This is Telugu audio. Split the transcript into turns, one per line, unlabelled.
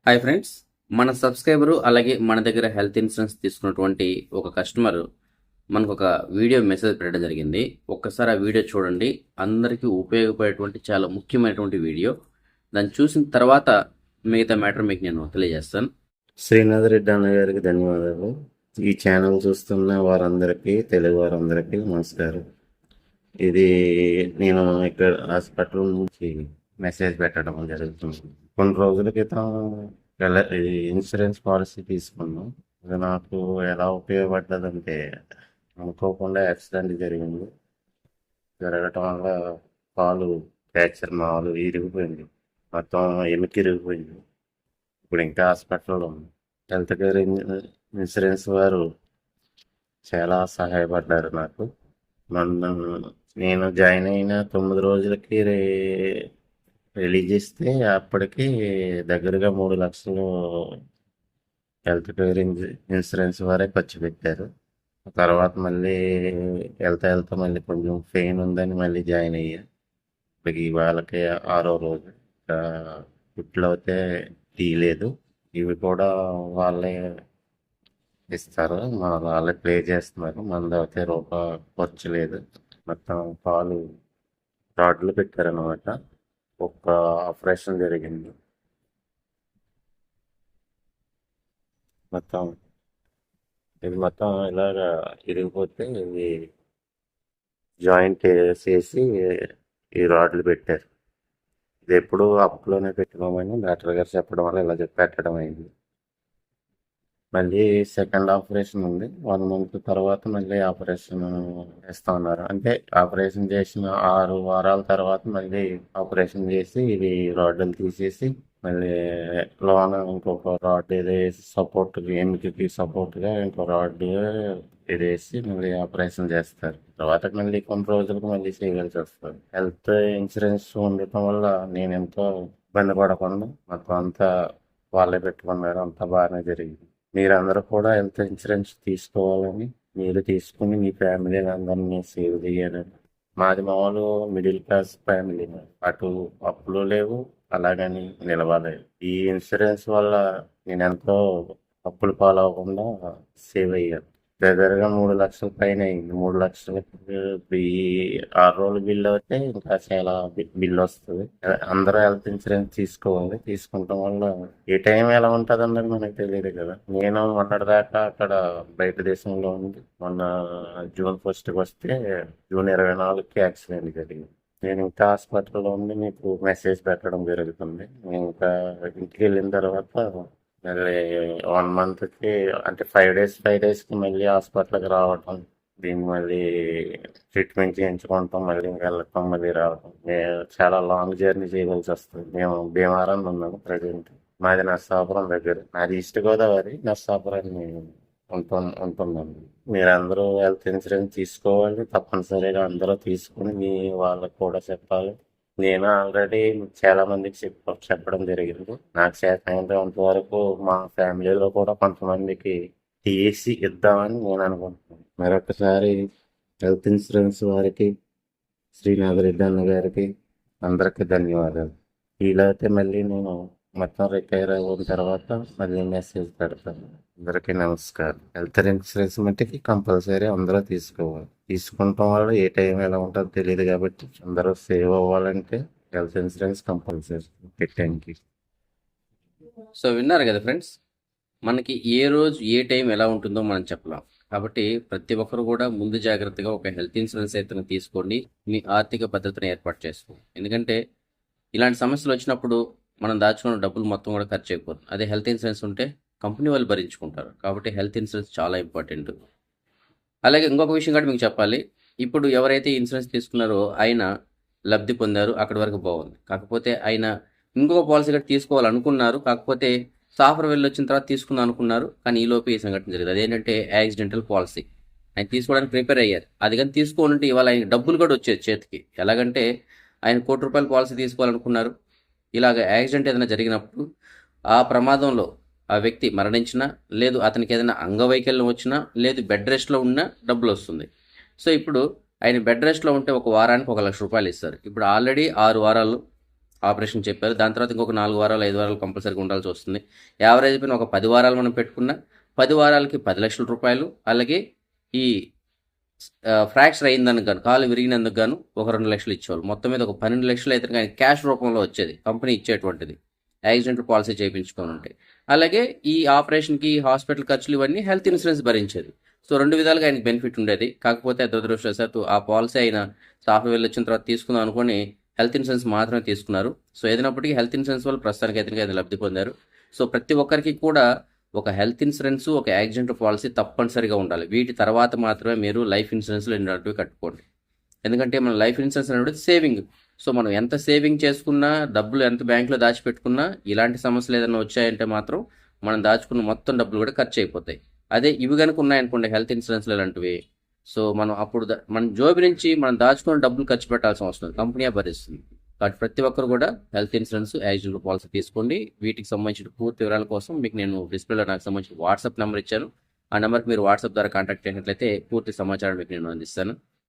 హాయ్ ఫ్రెండ్స్, మన సబ్స్క్రైబరు అలాగే మన దగ్గర హెల్త్ ఇన్సూరెన్స్ తీసుకున్నటువంటి ఒక కస్టమర్ మనకు ఒక వీడియో మెసేజ్ పెట్టడం జరిగింది. ఒక్కసారి ఆ వీడియో చూడండి. అందరికీ ఉపయోగపడేటువంటి చాలా ముఖ్యమైనటువంటి వీడియో. దాన్ని చూసిన తర్వాత మిగతా మ్యాటర్ మీకు నేను తెలియజేస్తాను.
శ్రీనాథ్ రెడ్డి అన్న గారికి ధన్యవాదాలు. ఈ ఛానల్ చూస్తున్న వారందరికీ, తెలుగు వారందరికీ నమస్కారం. ఇది నేను ఇక్కడ హాస్పిటల్ నుంచి మెసేజ్ పెట్టడం జరుగుతుంది. కొన్ని రోజుల క్రితం ఇది ఇన్సూరెన్స్ పాలసీ తీసుకున్నాం. ఇది నాకు ఎలా ఉపయోగపడ్డదంటే, అనుకోకుండా యాక్సిడెంట్ జరిగింది. జరగటం వల్ల కాలు ఫ్రాక్చర్ మాలు ఇరిగిపోయింది, మొత్తం ఎముక ఇరిగిపోయింది. ఇప్పుడు ఇంకా హాస్పిటల్లో ఉంది. హెల్త్ కేర్ ఇన్సూరెన్స్ వారు చాలా సహాయపడ్డారు నాకు. మొన్న నేను జాయిన్ అయిన 9 రోజులకి రిలీజ్ ఇస్తే అప్పటికి దగ్గరగా 3 లక్షలు హెల్త్ కేర్ ఇన్సూరెన్స్ వారే ఖర్చు పెట్టారు. తర్వాత మళ్ళీ వెళ్తా మళ్ళీ కొంచెం పెయిన్ ఉందని మళ్ళీ జాయిన్ అయ్యా. ఇప్పటికి వాళ్ళకి 6వ రోజు. కుట్లు అయితే తీయలేదు. ఇవి కూడా వాళ్ళే ఇస్తారు, వాళ్ళే ప్లే చేస్తున్నారు. మంది అయితే రూపాయి ఖర్చు లేదు. మొత్తం పాలు రాడ్లు పెట్టారనమాట. ఒక్క ఆపరేషన్ జరిగింది. మొత్తం ఇది మొత్తం ఇలాగా ఇరిగిపోతే ఇది జాయింట్ చేసి ఈ రాడ్లు పెట్టారు. ఇది ఎప్పుడు అప్పులోనే పెట్టుకోమని డాక్టర్ గారు చెప్పడం వల్ల ఇలా పెట్టడం అయింది. మళ్ళీ సెకండ్ ఆపరేషన్ ఉంది. 1 మంత్ తర్వాత మళ్ళీ ఆపరేషన్ చేస్తా ఉన్నారు. అంటే ఆపరేషన్ చేసిన 6 వారాల తర్వాత మళ్ళీ ఆపరేషన్ చేసి ఇది రాడ్లు తీసేసి మళ్ళీ లోన ఇంకొక రాడ్ వేసి సపోర్ట్, ఎముకకి సపోర్ట్గా ఇంకో రాడ్ ఇది వేసి మళ్ళీ ఆపరేషన్ చేస్తారు. తర్వాత మళ్ళీ కొన్ని రోజులకు మళ్ళీ చేయవలసి వస్తుంది. హెల్త్ ఇన్సూరెన్స్ ఉండటం వల్ల నేను ఎంతో ఇబ్బంది పడకుండా మొత్తం అంతా వాళ్ళే పెట్టుకున్నారు. అంతా బాగానే జరిగింది. మీరందరూ కూడా హెల్త్ ఇన్సూరెన్స్ తీసుకోవాలని, మీరు తీసుకుని మీ ఫ్యామిలీని అందరినీ సేవ్ చేయాలని. మాది మామూలు మిడిల్ క్లాస్ ఫ్యామిలీ. అటు అప్పులు లేవు, అలాగని నిలవలేదు. ఈ ఇన్సూరెన్స్ వల్ల నేను ఎంతో అప్పులు పాలవకుండా సేవ్ అయ్యాను. దగ్గరగా 3 లక్షల పైన అయింది. 3 లక్షలకి ఈ 6 రోజుల బిల్లు అయితే ఇంకా చాలా బిల్లు వస్తుంది. అందరూ హెల్త్ ఇన్సూరెన్స్ తీసుకోవాలి. తీసుకుంటాం వల్ల ఏ టైం ఎలా ఉంటుంది అన్నది మనకు తెలియదు కదా. నేను మొన్నటిదాకా అక్కడ బయట దేశంలో ఉంది. మొన్న జూన్ 1st వస్తే జూన్ 24కి యాక్సిడెంట్ జరిగింది. నేను ఇంకా హాస్పిటల్లో ఉండి మీకు మెసేజ్ పెట్టడం జరుగుతుంది. నేను ఇంకా ఇంటికి వెళ్ళిన తర్వాత మళ్ళీ 1 మంత్కి అంటే 5 డేస్కి మళ్ళీ హాస్పిటల్కి రావటం, దీన్ని మళ్ళీ ట్రీట్మెంట్ చేయించుకుంటాం, మళ్ళీ వెళ్ళటం, మళ్ళీ రావటం. చాలా లాంగ్ జర్నీ చేయవలసి వస్తుంది. మేము భీమవరం ఉన్నాము ప్రజెంట్. మాది నర్సాపురం దగ్గర. నాది ఈస్ట్ గోదావరి, నర్సాపురాన్ని ఉంటున్నాను. మీరందరూ హెల్త్ ఇన్సూరెన్స్ తీసుకోవాలి. తప్పనిసరిగా అందరూ తీసుకుని మీ వాళ్ళకు కూడా చెప్పాలి. నేను ఆల్రెడీ చాలా మందికి చెప్పడం జరిగింది. నాకు చేతనైనంత వరకు మా ఫ్యామిలీలో కూడా కొంతమందికి తీసి ఇద్దామని నేను అనుకుంటున్నాను. మరొకసారి హెల్త్ ఇన్సూరెన్స్ వారికి, శ్రీనాథ్ రెడ్డి అన్న గారికి అందరికీ ధన్యవాదాలు. వీలైతే మళ్ళీ నేను మొత్తం రిటైర్ అయిన తర్వాత మళ్ళీ మెసేజ్ పెడతాను. అందరికీ నమస్కారం. హెల్త్ ఇన్సూరెన్స్ మట్టికి కంపల్సరీ అందరూ తీసుకోవాలి. తీసుకుంటాం వల్ల ఏ టైం ఎలా ఉంటుందో తెలియదు కాబట్టి అందరూ సేవ్ అవ్వాలంటే health insurance compulsory. Thank you.
So విన్నారు కదా ఫ్రెండ్స్, మనకి ఏ రోజు ఏ టైం ఎలా ఉంటుందో మనం చెప్పలేం. కాబట్టి ప్రతి ఒక్కరు కూడా ముందు జాగ్రత్తగా ఒక హెల్త్ ఇన్సూరెన్స్ అయితే తీసుకోండి. మీ ఆర్థిక భద్రతను ఏర్పాటు చేసుకోండి. ఎందుకంటే ఇలాంటి సమస్యలు వచ్చినప్పుడు మనం దాచుకున్న డబ్బులు మొత్తం కూడా ఖర్చు అయిపోతుంది. అదే హెల్త్ ఇన్సూరెన్స్ ఉంటే కంపెనీ వాళ్ళు భరించుకుంటారు. కాబట్టి హెల్త్ ఇన్సూరెన్స్ చాలా ఇంపార్టెంట్. అలాగే ఇంకొక విషయం కూడా మీకు చెప్పాలి. ఇప్పుడు ఎవరైతే ఇన్సూరెన్స్ తీసుకున్నారో ఆయన లబ్ధి పొందారు, అక్కడి వరకు బాగుంది. కాకపోతే ఆయన ఇంకొక పాలసీ కూడా తీసుకోవాలనుకున్నారు. కాకపోతే సాఫ్ట్వేర్ వెళ్ళొచ్చిన తర్వాత తీసుకుందాం అనుకున్నారు, కానీ ఈలోపు ఈ సంఘటన జరిగింది. అదేంటంటే యాక్సిడెంటల్ పాలసీ. ఆయన తీసుకోవడానికి ప్రిపేర్ అయ్యారు. అది కానీ తీసుకోవాలంటే ఇవాళ ఆయన డబ్బులు కూడా వచ్చేది చేతికి. ఎలాగంటే ఆయన ₹1,00,00,000 పాలసీ తీసుకోవాలనుకున్నారు. ఇలాగ యాక్సిడెంట్ ఏదైనా జరిగినప్పుడు ఆ ప్రమాదంలో ఆ వ్యక్తి మరణించినా, లేదు అతనికి ఏదైనా అంగవైకల్యం వచ్చినా, లేదు బెడ్ రెస్ట్లో ఉన్నా డబ్బులు వస్తుంది. సో ఇప్పుడు ఆయన బెడ్ రెస్ట్లో ఉంటే ఒక వారానికి ₹1,00,000 ఇస్తారు. ఇప్పుడు ఆల్రెడీ 6 వారాలు ఆపరేషన్ చెప్పారు. దాని తర్వాత ఇంకొక 4 వారాలు 5 వారాలు కంపల్సరీగా ఉండాల్సి వస్తుంది. యావరేజ్ పైన ఒక 10 వారాలు మనం పెట్టుకున్న 10 వారాలకి 10 లక్షల రూపాయలు, అలాగే ఈ ఫ్రాక్చర్ అయిందానికి గాను, కాలు విరిగినందుకు గాను ఒక 2 లక్షలు ఇచ్చేవాళ్ళు. మొత్తం మీద ఒక 12 లక్షలు అయితే కానీ క్యాష్ రూపంలో వచ్చేది, కంపెనీ ఇచ్చేటువంటిది యాక్సిడెంట్ పాలసీ చేయించుకొని ఉంటే. అలాగే ఈ ఆపరేషన్కి హాస్పిటల్ ఖర్చులు ఇవన్నీ హెల్త్ ఇన్సూరెన్స్ భరించేది. సో 2 విధాలుగా ఆయనకి బెనిఫిట్ ఉండేది. కాకపోతే దురదృష్టవశాత్తు ఆ పాలసీ అయిన సాఫ్ట్వేర్ వచ్చిన తర్వాత తీసుకుందాం అనుకుని హెల్త్ ఇన్సూరెన్స్ మాత్రమే తీసుకున్నారు. సో ఏదైనప్పటికీ హెల్త్ ఇన్సూరెన్స్ వల్ల ప్రస్తుతానికి అయితే ఆయన లబ్ధి పొందారు. సో ప్రతి ఒక్కరికి కూడా ఒక హెల్త్ ఇన్సూరెన్స్, ఒక యాక్సిడెంట్ పాలసీ తప్పనిసరిగా ఉండాలి. వీటి తర్వాత మాత్రమే మీరు లైఫ్ ఇన్సూరెన్స్లో ఇలాంటివి కట్టుకోండి. ఎందుకంటే మన లైఫ్ ఇన్సూరెన్స్ అనేది సేవింగ్. సో మనం ఎంత సేవింగ్ చేసుకున్నా, డబ్బులు ఎంత బ్యాంకులో దాచిపెట్టుకున్నా, ఇలాంటి సమస్యలు ఏదైనా వచ్చాయంటే మాత్రం మనం దాచుకున్న మొత్తం డబ్బులు కూడా ఖర్చు అయిపోతాయి. అదే ఇవి కనుక ఉన్నాయనుకోండి హెల్త్ ఇన్సూరెన్స్లు ఇలాంటివి, సో మనం అప్పుడు మన జోబి నుంచి మనం దాచుకున్న డబ్బులు ఖర్చు పెట్టాల్సిన అవసరం లేదు, కంపెనీ భరిస్తుంది. కాబట్టి ప్రతి ఒక్కరు కూడా హెల్త్ ఇన్సూరెన్స్, యాక్సిడెంట్ పాలసీ తీసుకోండి. వీటికి సంబంధించిన పూర్తి వివరాల కోసం మీకు నేను డిస్ప్లేలో నాకు సంబంధించిన వాట్సాప్ నెంబర్ ఇచ్చాను. ఆ నెంబర్కి మీరు వాట్సాప్ ద్వారా కాంటాక్ట్ చేసినట్లయితే పూర్తి సమాచారం మీకు నేను అందిస్తాను.